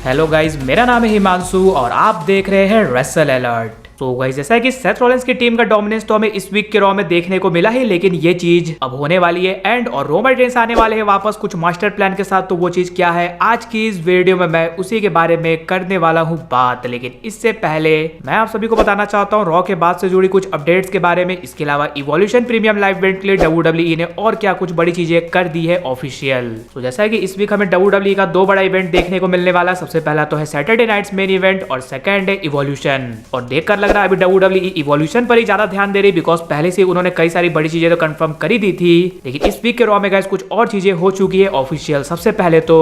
Hello guys, मेरा नाम है हिमांशु और आप देख रहे हैं रेसल अलर्ट। तो गाइस, जैसा है कि सेथ रॉलिंस की टीम का डोमिनेंस तो हमें इस वीक के रॉ में देखने को मिला ही, लेकिन ये चीज अब होने वाली है एंड और रोमन रेंस आने वाले हैं वापस कुछ मास्टर प्लान के साथ। तो वो चीज क्या है, आज की इस वीडियो में मैं उसी के बारे में करने वाला हूँ बात। लेकिन इससे पहले मैं आप सभी को बताना चाहता हूँ रॉ के बाद से जुड़ी कुछ अपडेट्स के बारे में। इसके अलावा इवोल्यूशन प्रीमियम लाइव इवेंट के लिए WWE ने और क्या कुछ बड़ी चीजें कर दी है ऑफिशियल। तो जैसा है कि इस वीक हमें WWE का दो बड़ा इवेंट देखने को मिलने वाला। सबसे पहला तो है सैटरडे नाइट्स मेन इवेंट और सेकंड है इवोल्यूशन। और देखकर लग रहा है अभी WWE इवोल्यूशन पर ही ज्यादा ध्यान दे रही, बिकॉज पहले से उन्होंने कई सारी बड़ी चीजें तो कंफर्म करी दी थी। लेकिन इस वीक के रॉ में गाइस कुछ और चीजें हो चुकी है ऑफिशियल। सबसे पहले तो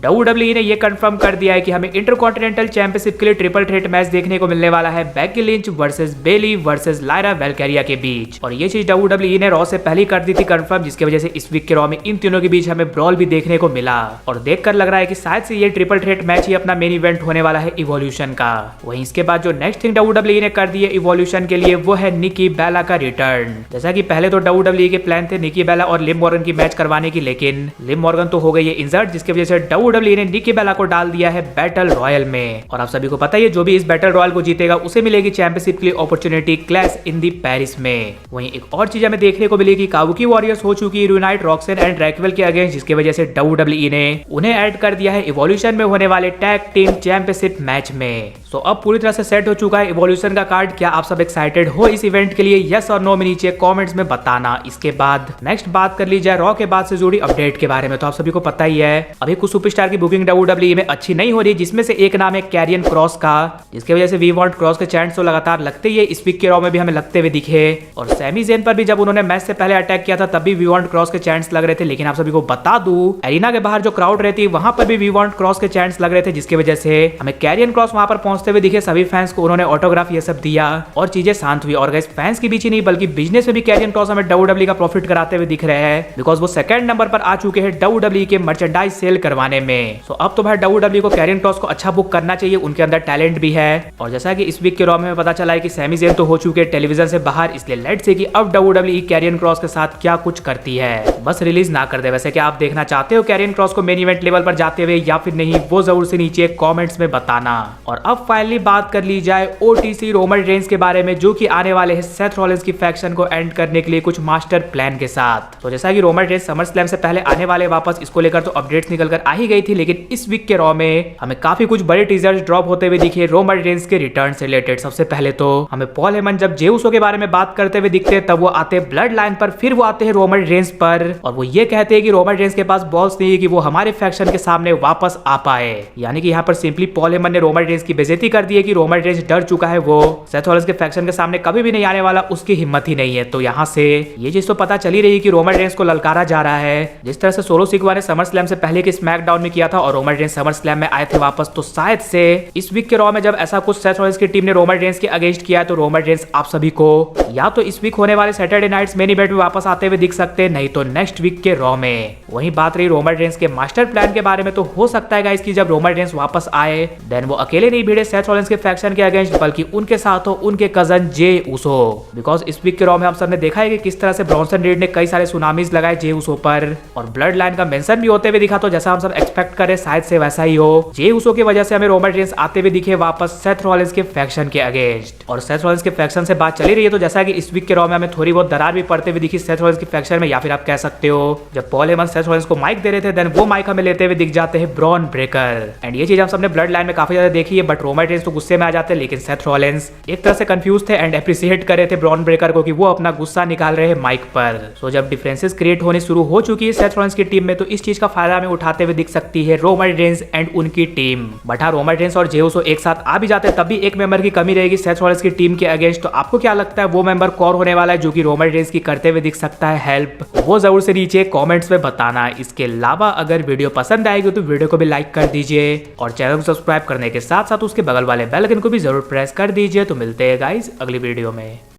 WWE ने ये कंफर्म कर दिया है कि हमें इंटरकॉन्टिनेंटल चैंपियनशिप के लिए ट्रिपल थ्रेट मैच देखने को मिलने वाला है, बेकी लिंच वर्सेस बेली वर्सेस लायरा वेलकैरिया के बीच। और ये चीज WWE ने रॉ से पहले कर दी थी कंफर्म, जिसकी वजह से इस वीक के रॉ में इन तीनों के बीच हमें ब्रॉल भी देखने को मिला। और देखकर लग रहा है कि शायद से ये ट्रिपल थ्रेट मैच ही अपना मेन इवेंट होने वाला है इवोल्यूशन का। वहीं इसके बाद जो नेक्स्ट थिंग WWE ने कर दी है इवोल्यूशन के लिए, वो है निकी बेला का रिटर्न। जैसा कि पहले तो WWE के प्लान थे निकी बेला और लिम मॉर्गन की मैच करवाने की, लेकिन लिम मॉर्गन तो हो गई है इंजर्ड, जिसकी वजह से WWE ने निकी बेला को डाल दिया है बैटल रॉयल में। और आप सभी को पता है जो भी इस बैटल रॉयल को जीतेगा उसे मिलेगी चैंपियनशिप के लिए अपॉर्चुनिटी क्लैश इन दी पेरिस में। वहीं एक और चीज हमें देखने को मिलेगी, काबुकी वॉरियर्स हो चुकी है यूनाइट रॉक्सन एंड रैक्वेल के अगेंस्ट, जिसकी वजह से WWE ने उन्हें ऐड कर दिया है इवोल्यूशन में होने वाले टैग टीम चैंपियनशिप मैच में। तो अब पूरी तरह से सेट हो चुका है इवोल्यूशन का कार्ड। क्या आप सब एक्साइटेड हो इस इवेंट के लिए? यस और नो में नीचे कमेंट्स में बताना। इसके बाद नेक्स्ट बात कर ली जाए रॉ के बाद से जुड़ी अपडेट के बारे में। तो आप सभी को पता ही है अभी कुछ सुपरस्टार की बुकिंग WWE में अच्छी नहीं हो रही, जिसमें से एक नाम है कैरियन क्रॉस का, जिसकी वजह से वी वांट क्रॉस के चैंट्स तो लगातार लगते ही है। इस वीक के रॉ में भी हमें लगते हुए दिखे। और सैमी ज़ेन पर भी जब उन्होंने मैच से पहले अटैक किया था तब भी वी वांट क्रॉस के चैंट्स लग रहे थे। लेकिन आप सभी को बता दूं एरिना के बाहर जो क्राउड रहती है वहां पर भी वी वांट क्रॉस के चैंट्स लग रहे थे, जिसकी वजह से हमें कैरियन क्रॉस वहां पर पहुंचते हुए दिखे। सभी फैंस को उन्होंने ऑटोग्राफ ये सब दिया और चीजें शांत हुई। और गाइस, फैंस के बीच ही नहीं बल्कि बिजनेस में भी कैरियन क्रॉस हमें WWE का प्रॉफिट कराते हुए दिख रहे हैं, बिकॉज वो सेकंड नंबर पर आ चुके हैं WWE के मर्चेंडाइज सेल करवाने में। सो अब तो भाई WWE को कैरियन क्रॉस को अच्छा बुक करना चाहिए, उनके अंदर टैलेंट भी है। और जैसा कि इस वीक के रॉ में पता चला है कि सैमी ज़ेन तो हो चुके हैं टेलीविजन से बाहर, इसलिए लेट्स से कि अब WWE कैरियन क्रॉस के साथ क्या कुछ करती है, बस रिलीज ना कर दे। वैसे क्या आप देखना चाहते हो कैरियन क्रॉस को मेन इवेंट लेवल पर जाते हुए या फिर नहीं, वो जरूर से नीचे कॉमेंट्स में बताना। और अब फाइनली बात कर ली जाए OTC रोमन रेंस के बारे में, जो कि आने वाले हैं सेथ रॉलिंस की फैक्शन को एंड करने के लिए कुछ मास्टर प्लान के साथ। तो जैसा कि रोमन रेंस समर स्लैम से पहले आने वाले वापस, इसको लेकर तो अपडेट्स निकल कर आ ही गई थी। लेकिन इस वीक के रॉ में हमें काफी कुछ बड़े टीजर्स ड्रॉप होते हुए दिखे रोमन रेंस के रिटर्न से रिलेटेड। सबसे पहले तो हमें पॉल हेमन जब जे उसो के बारे में बात करते हुए दिखते हैं, तब वो आते हैं ब्लड लाइन पर, फिर वो आते हैं रोमन रेंस पर, और वो ये कहते हैं कि रोमन रेंस के पास बॉल्स नहीं है कि वो हमारे फैक्शन के सामने वापस आ पाए। यानी कि यहाँ पर सिंपली पॉल हेमन ने रोमन रेंस की बेइज्जती कर दी है कि रोमन रेंस डर चुका है, वो सेथ रॉलिंस के फैक्शन के सामने कभी भी नहीं आने वाला, उसकी हिम्मत ही नहीं है। तो यहाँ से ये चीज तो पता चली रही कि रोमन रेंस को ललकारा जा रहा है, जिस तरह से सोलो सिकवा ने समर स्लैम से पहले के स्मैकडाउन में किया था और रोमन रेंस समर स्लैम में आए थे वापस। तो शायद से इस वीक के रॉ में जब ऐसा कुछ सेथ रॉलिंस की टीम ने रोमन रेंस के अगेंस्ट किया है, तो रोमन रेंस आप सभी को या तो इस वीक होने वाले सैटरडे नाइट्स मेन इवेंट में वापस आते हुए दिख सकते हैं, नहीं तो नेक्स्ट वीक के रॉ में। वहीं बात रही रोमन रेंस के मास्टर प्लान के बारे में, तो हो सकता है गाइस कि जब रोमन रेंस वापस आए देन वो अकेले नहीं भिड़े सेथ रॉलिंस के फैक्शन के अगेंस्ट, बल्कि उनके साथ हो उनके कजन जे उसो। बिकॉज इस वीक के रॉ में हम सब ने देखा है कि किस तरह से ब्रॉन्सन रीड ने कई सारे सुनामीज लगाए जे उसो पर, और ब्लड लाइन का मेंशन भी होते हुए दिखा। तो जैसा हम सब एक्सपेक्ट करें शायद से वैसा ही हो, जे उसो की वजह से हमें रोमन रेंस आते हुए दिखे वापस सेथ रॉलिंस के फैक्शन के अगेंस्ट। और सेथ रॉलिंस के फैक्शन से बात चली रही है, तो जैसा कि इस वीक के रॉ में हमें थोड़ी बहुत दरार भी पड़ते हुए दिखी सेथ रॉलिंस की फैक्शन में। या फिर आप कह सकते हो जब पॉल हेमन सेथ रॉलिंस को माइक दे रहे थे, देन वो माइक हमें लेते हुए दिख जाते हैं ब्रॉन ब्रेकर। एंड ये चीज हम सबने ब्लड लाइन में काफी ज्यादा देखी है, बट रोमन रेंस तो गुस्से में आ जाते हैं, लेकिन सेथ रॉलिंस एक तरह से कंफ्यूज थे एंड एप्रिशिएट कर रहे थे ब्रॉन ब्रेकर को कि वो अपना गुस्सा निकाल रहे हैं माइक पर। सो जब डिफरेंसेस क्रिएट होने शुरू हो चुकी है सेथ रॉलिंस की टीम में, तो इस चीज का फायदा हमें उठाते हुए दिख सकती है रोमन रेंस एंड उनकी टीम। बट हाँ, रोमन रेंस और जे उसो एक साथ आ भी जाते तब भी एक मेंबर की कमी रहेगी सेथ रॉलिंस की टीम के अगेंस्ट। तो आपको क्या लगता है वो मेंबर कौन होने वाला है जो कि रोमन रेंस की करते हुए दिख सकता है हेल्प? वो जरूर से नीचे कमेंट्स में बताना। इसके अलावा अगर वीडियो पसंद आएगी तो वीडियो को भी लाइक कर दीजिए और चैनल को सब्सक्राइब करने के साथ साथ उसके बगल वाले बेल आइकन को भी जरूर प्रेस कर दीजिए। तो मिलते हैं गाइस अगली वीडियो में।